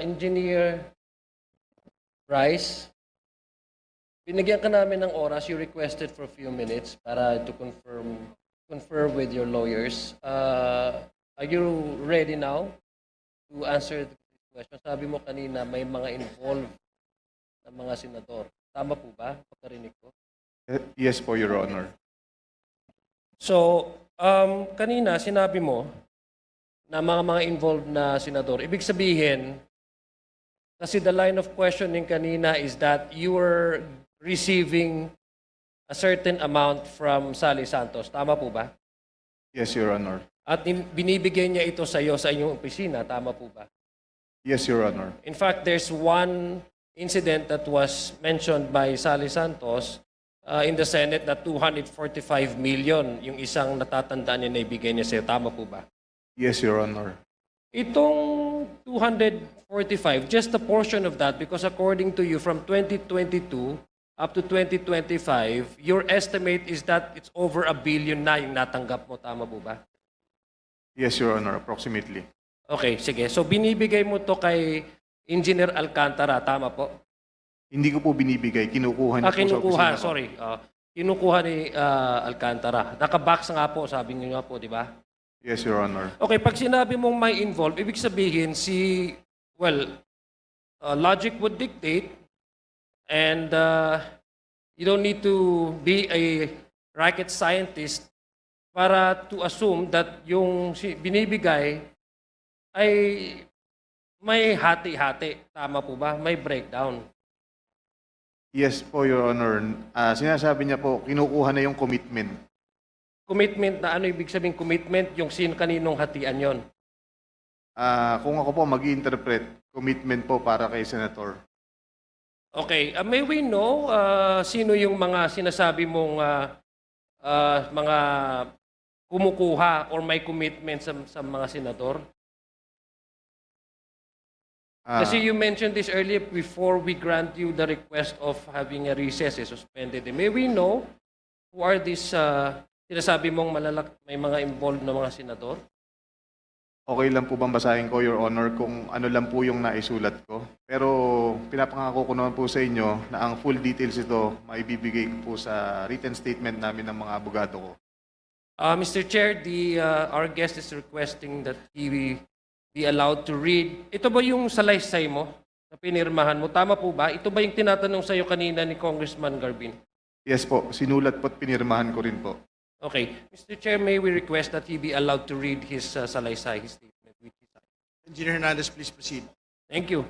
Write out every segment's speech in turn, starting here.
Engineer Bryce, binigyan ka namin ng oras. You requested for a few minutes para to confer with your lawyers. Are you ready now to answer the question? Sabi mo kanina may mga involved na mga senador. Tama po ba? Pagkarinig ko. Yes po, Your Honor. So, kanina sinabi mo na mga involved na senador. Ibig sabihin, kasi the line of questioning kanina is that you were receiving a certain amount from Sally Santos. Tama po ba? Yes, Your Honor. At binibigay niya ito sa iyo sa inyong opisina. Tama po ba? Yes, Your Honor. In fact, there's one incident that was mentioned by Sally Santos in the Senate na 245 million yung isang natatandaan niya na ibigay niya sa iyo. Tama po ba? Yes, Your Honor. Itong 245, just a portion of that, because according to you, from 2022 up to 2025, your estimate is that it's over $1 billion na yung natanggap mo. Tama po ba? Yes, Your Honor, approximately. Okay, sige. So binibigay mo to kay Engineer Alcantara. Tama po? Hindi ko po binibigay, kinukuha niya po sa Kinukuha, opisina ko. sorry. Kinukuha ni Alcantara. Nakabox nga po, sabi niyo nga po, di ba? Yes, Your Honor. Okay, pag sinabi mong may involved, ibig sabihin logic would dictate and you don't need to be a rocket scientist para to assume that yung binibigay ay may hati-hati. Tama po ba? May breakdown. Yes po, Your Honor. Sinasabi niya po, kinukuha na yung commitment. Commitment na ano ibig sabihin commitment? Yung kaninong hatian yon? Kung ako po mag-interpret, commitment po para kay Senator. Okay, may we know sino yung mga sinasabi mong mga kumukuha or may commitment sa mga senador? Kasi you mentioned this earlier before we grant you the request of having a recess suspended. May we know who are these sinasabi mong may mga involved na mga senador? Okay lang po bang basahin ko, Your Honor, kung ano lang po yung naisulat ko? Pero pinapangako ko naman po sa inyo na ang full details ito maibibigay ko po sa written statement namin ng mga abogado ko. Mr. Chair, our guest is requesting that he be allowed to read. Ito ba yung salaysay mo na pinirmahan mo? Tama po ba? Ito ba yung tinatanong sa iyo kanina ni Congressman Garbin? Yes po, sinulat po at pinirmahan ko rin po. Okay. Mr. Chair, may we request that he be allowed to read his salaysay, his statement? Engineer Hernandez, please proceed. Thank you.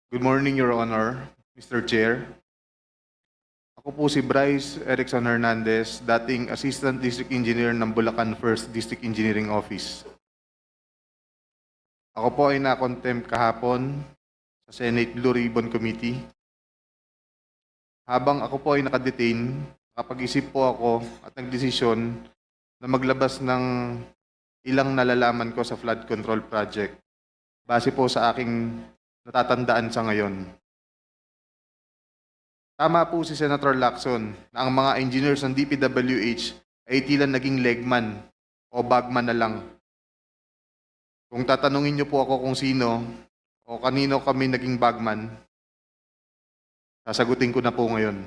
Good morning, Your Honor, Mr. Chair. Ako po si Bryce Erickson Hernandez, dating Assistant District Engineer ng Bulacan 1st District Engineering Office. Ako po ay na-contempt kahapon sa Senate Blue Ribbon Committee. Habang ako po ay nakadetain, nakapag-isip po ako at nagdesisyon na maglabas ng ilang nalalaman ko sa flood control project base po sa aking natatandaan sa ngayon. Tama po si Senator Lacson na ang mga engineers ng DPWH ay tila naging legman o bagman na lang. Kung tatanungin niyo po ako kung sino o kanino kami naging bagman, sasagutin ko na po ngayon.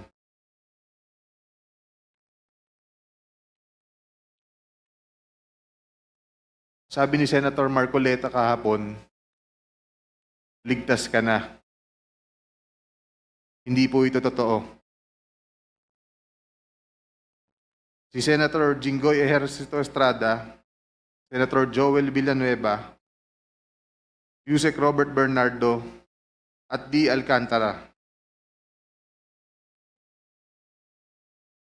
Sabi ni Senator Marcoleta kahapon, ligtas ka na. Hindi po ito totoo. Si Senator Jinggoy Ejercito Estrada, Senator Joel Villanueva, Yusek Robert Bernardo, at D. Alcantara.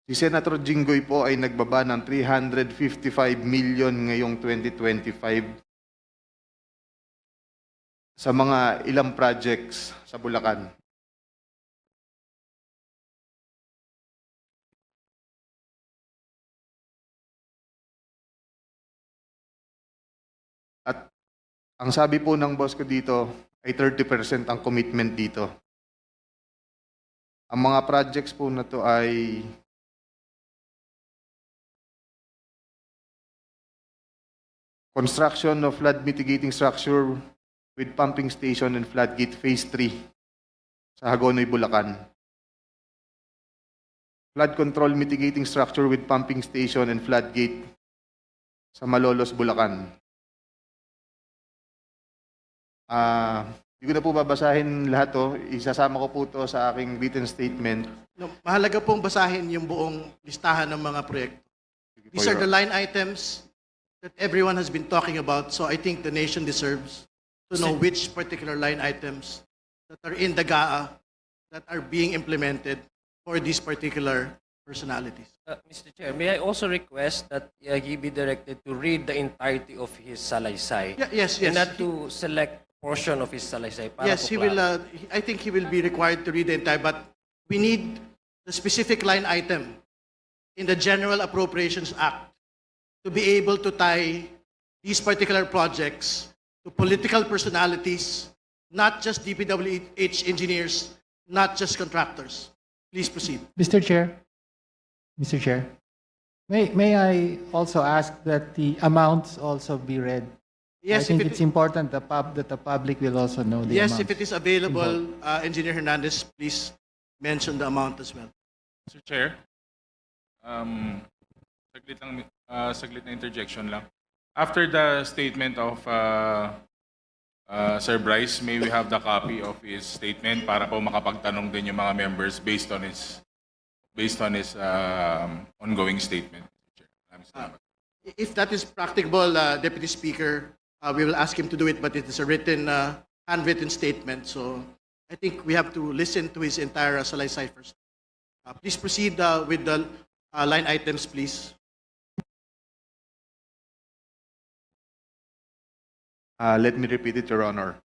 Si Senator Jinggoy po ay nagbaba ng 355 million ngayong 2025 sa mga ilang projects sa Bulacan. Ang sabi po ng boss ko dito ay 30% ang commitment dito. Ang mga projects po na to ay construction of flood mitigating structure with pumping station and floodgate phase 3 sa Hagonoy, Bulacan. Flood control mitigating structure with pumping station and floodgate sa Malolos, Bulacan. Hindi ko na po babasahin lahat to. Isasama ko po to sa aking written statement. No, mahalaga pong basahin yung buong listahan ng mga proyekto. Sige po, These are Your the line items that everyone has been talking about. So I think the nation deserves to know which particular line items that are in the GAA that are being implemented for these particular personalities. Mr. Chair, may I also request that he be directed to read the entirety of his salaysay Yes, and yes. not to select portion of his salaysay. Para Yes, po he will. klaro. I think he will be required to read the entire, but we need the specific line item in the General Appropriations Act to be able to tie these particular projects to political personalities, not just DPWH engineers, not just contractors. Please proceed. Mr. Chair, may I also ask that the amounts also be read? I Yes, think if it's it, important that the public will also know the yes, amounts. if it is available, Engineer Hernandez, please mention the amount as well. Mr. Chair, saglit na interjection lang. After the statement of Sir Bryce, may we have the copy of his statement para po makapagtanong din yung mga members based on his ongoing statement. Mr. Chair. Maraming salamat. If that is practicable, Deputy Speaker, we will ask him to do it, but it is a written, handwritten statement. So I think we have to listen to his entire salaysay first. Please proceed with the line items, please. Let me repeat it, Your Honor.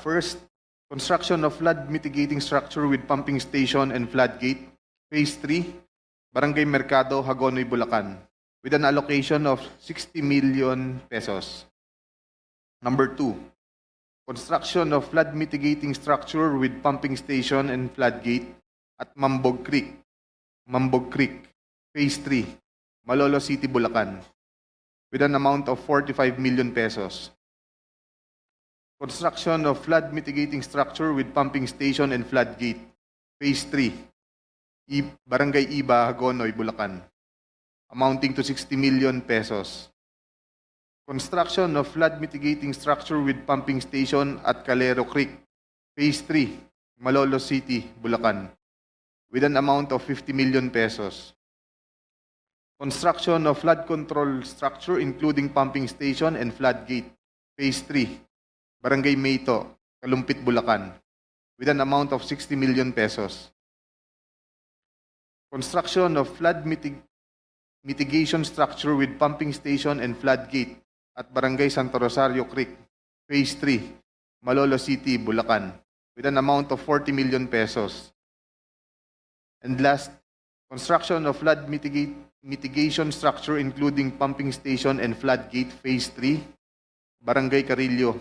First, construction of flood mitigating structure with pumping station and floodgate, phase 3, Barangay Mercado, Hagonoy, Bulacan, with an allocation of 60 million pesos. Number 2, construction of flood mitigating structure with pumping station and floodgate at Mambog Creek, phase 3, Malolo City, Bulacan, with an amount of 45 million pesos. Construction of flood mitigating structure with pumping station and floodgate, phase 3, Barangay Iba, Hagonoy, Bulacan, amounting to 60 million pesos. Construction of flood mitigating structure with pumping station at Calero Creek, phase 3, Malolo City, Bulacan, with an amount of 50 million pesos. Construction of flood control structure including pumping station and floodgate, phase 3, Barangay Mayto, Kalumpit, Bulacan, with an amount of 60 million pesos. Construction of flood mitigation structure with pumping station and floodgate at Barangay Santo Rosario Creek, phase 3, Malolo City, Bulacan, with an amount of 40 million pesos. And last, construction of flood mitigation structure including pumping station and floodgate, phase 3, Barangay Carillo,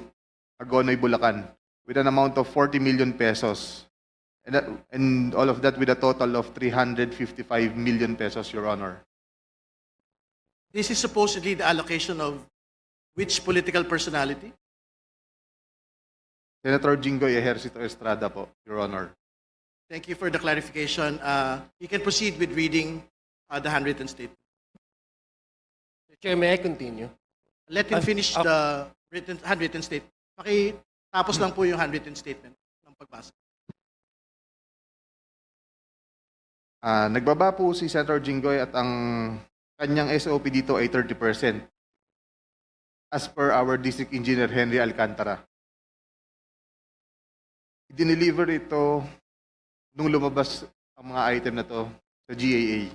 Hagonoy, Bulacan, with an amount of 40 million pesos. And all of that with a total of 355 million pesos, Your Honor. This is supposedly the allocation of which political personality? Senator Jinggoy Ejercito Estrada po, Your Honor. Thank you for the clarification. You can proceed with reading the handwritten statement. Chair, may I continue? Let him finish the handwritten statement. Tapos lang po yung handwritten statement ng pagbasa. Nagbaba po si Senator Jinggoy at ang kanyang SOP dito ay 30%. As per our District Engineer Henry Alcantara. I-deliver ito nung lumabas ang mga item na to sa GAA.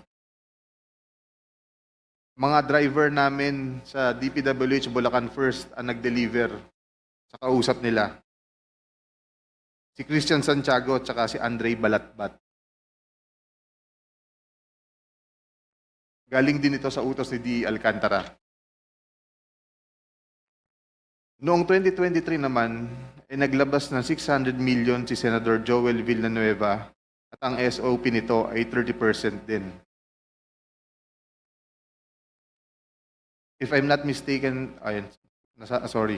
Mga driver namin sa DPWH Bulacan First ang nag-deliver sa kausap nila. Si Christian Santiago at saka si Andre Balatbat. Galing din ito sa utos ni D. Alcantara. Noong 2023 naman, naglabas ng 600 million si Senator Joel Villanueva at ang SOP nito ay 30% din. If I'm not mistaken, sorry.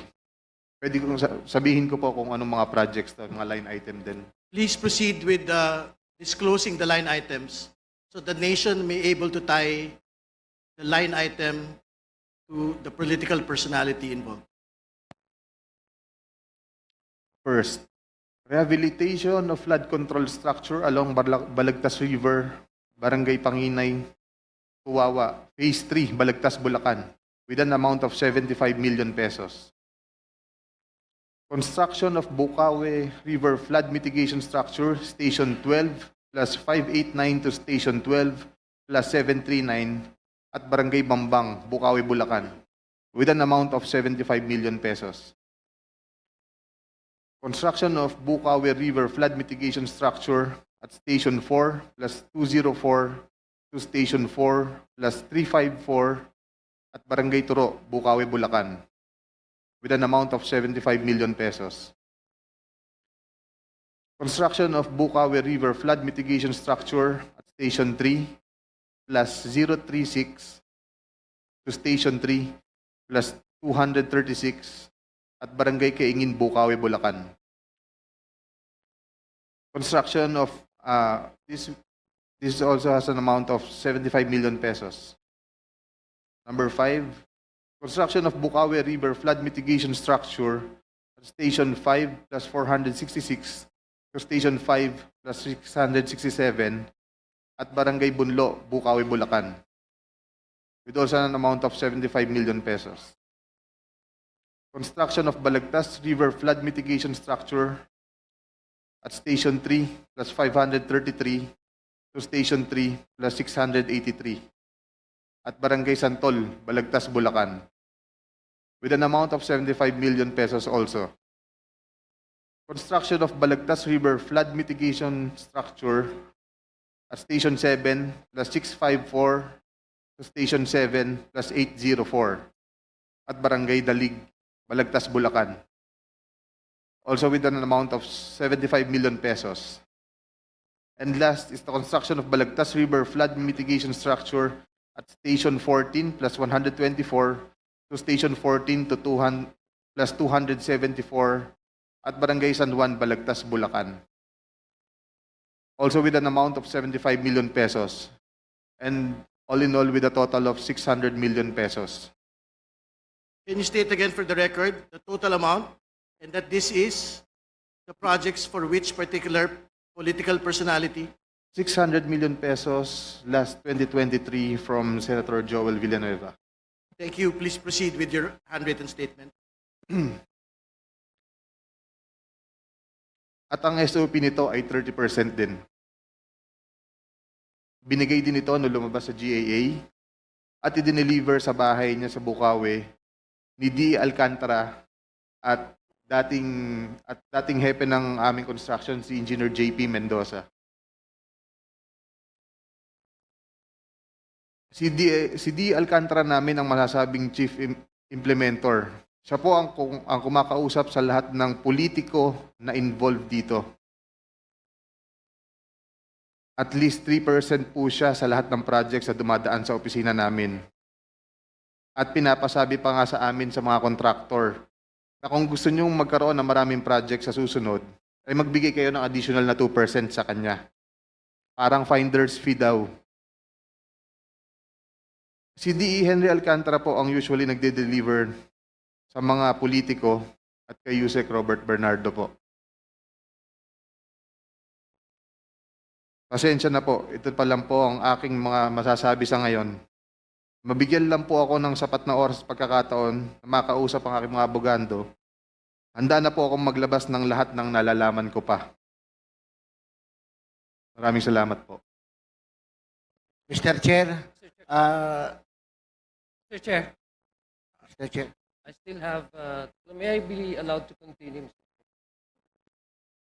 Pwede kong sabihin ko po kung anong mga projects to, mga line item din. Please proceed with disclosing the line items so the nation may able to tie the line item to the political personality involved. First, rehabilitation of flood control structure along Balagtas River, Barangay Panginay, Tuwawa, Phase 3, Balagtas, Bulacan, with an amount of 75 million pesos. Construction of Bukawe River Flood Mitigation Structure, Station 12, plus 589 to Station 12, plus 739, at Barangay Bambang, Bukawe, Bulacan, with an amount of 75 million pesos. Construction of Bukawe River Flood Mitigation Structure at Station 4, plus 204 to Station 4, plus 354, at Barangay Turo, Bukawe, Bulacan, with an amount of 75 million pesos. Construction of Bukawe River Flood Mitigation Structure at Station 3, plus 036 to Station 3, plus 236 at Barangay Kaingin, Bukawe, Bulacan. Construction of this also has an amount of 75 million pesos. Number 5, construction of Bukawe River Flood Mitigation Structure at Station 5 plus 466 to Station 5 plus 667 at Barangay Bunlo, Bukawe, Bulacan, with also an amount of 75 million pesos. Construction of Balagtas River Flood Mitigation Structure at Station 3 plus 533 to Station 3 plus 683 at Barangay Santol, Balagtas, Bulacan, with an amount of 75 million pesos also. Construction of Balagtas River Flood Mitigation Structure at Station 7 plus 654 to Station 7 plus 804 at Barangay Dalig, Balagtas, Bulacan, also with an amount of 75 million pesos. And last is the construction of Balagtas River Flood Mitigation Structure at Station 14 plus 124 to Station 14 to 200 plus 274 at Barangay San Juan, Balagtas, Bulacan, also with an amount of 75 million pesos, and all in all with a total of 600 million pesos. Can you state again for the record the total amount and that this is the projects for which particular political personality? 600 million pesos last 2023 from Senator Joel Villanueva. Thank you. Please proceed with your handwritten statement. At ang SOP nito ay 30% din. Binigay din ito nung lumabas sa GAA at i-deliver sa bahay niya sa Bukawe ni D. Alcantara at dating hepe ng aming construction si Engineer JP Mendoza. Si D. Alcantara namin ang masasabing chief implementor. Siya po ang kumakausap sa lahat ng politiko na involved dito. At least 3% po siya sa lahat ng projects na dumadaan sa opisina namin. At pinapasabi pa nga sa amin sa mga kontraktor na kung gusto nyong magkaroon ng maraming projects sa susunod, ay magbigay kayo ng additional na 2% sa kanya. Parang finder's fee daw. Si D.E. Henry Alcantara po ang usually nagde-deliver sa mga politiko at kay Yusek Robert Bernardo po. Pasensya na po, ito pa lang po ang aking mga masasabi sa ngayon. Mabigyan lang po ako ng sapat na oras pagkakataon na makausap ang aking mga abogando. Handa na po akong maglabas ng lahat ng nalalaman ko pa. Maraming salamat po. Mr. Chair, Mr. Chair, Mr. Chair, I still have, may I be allowed to continue, Mr.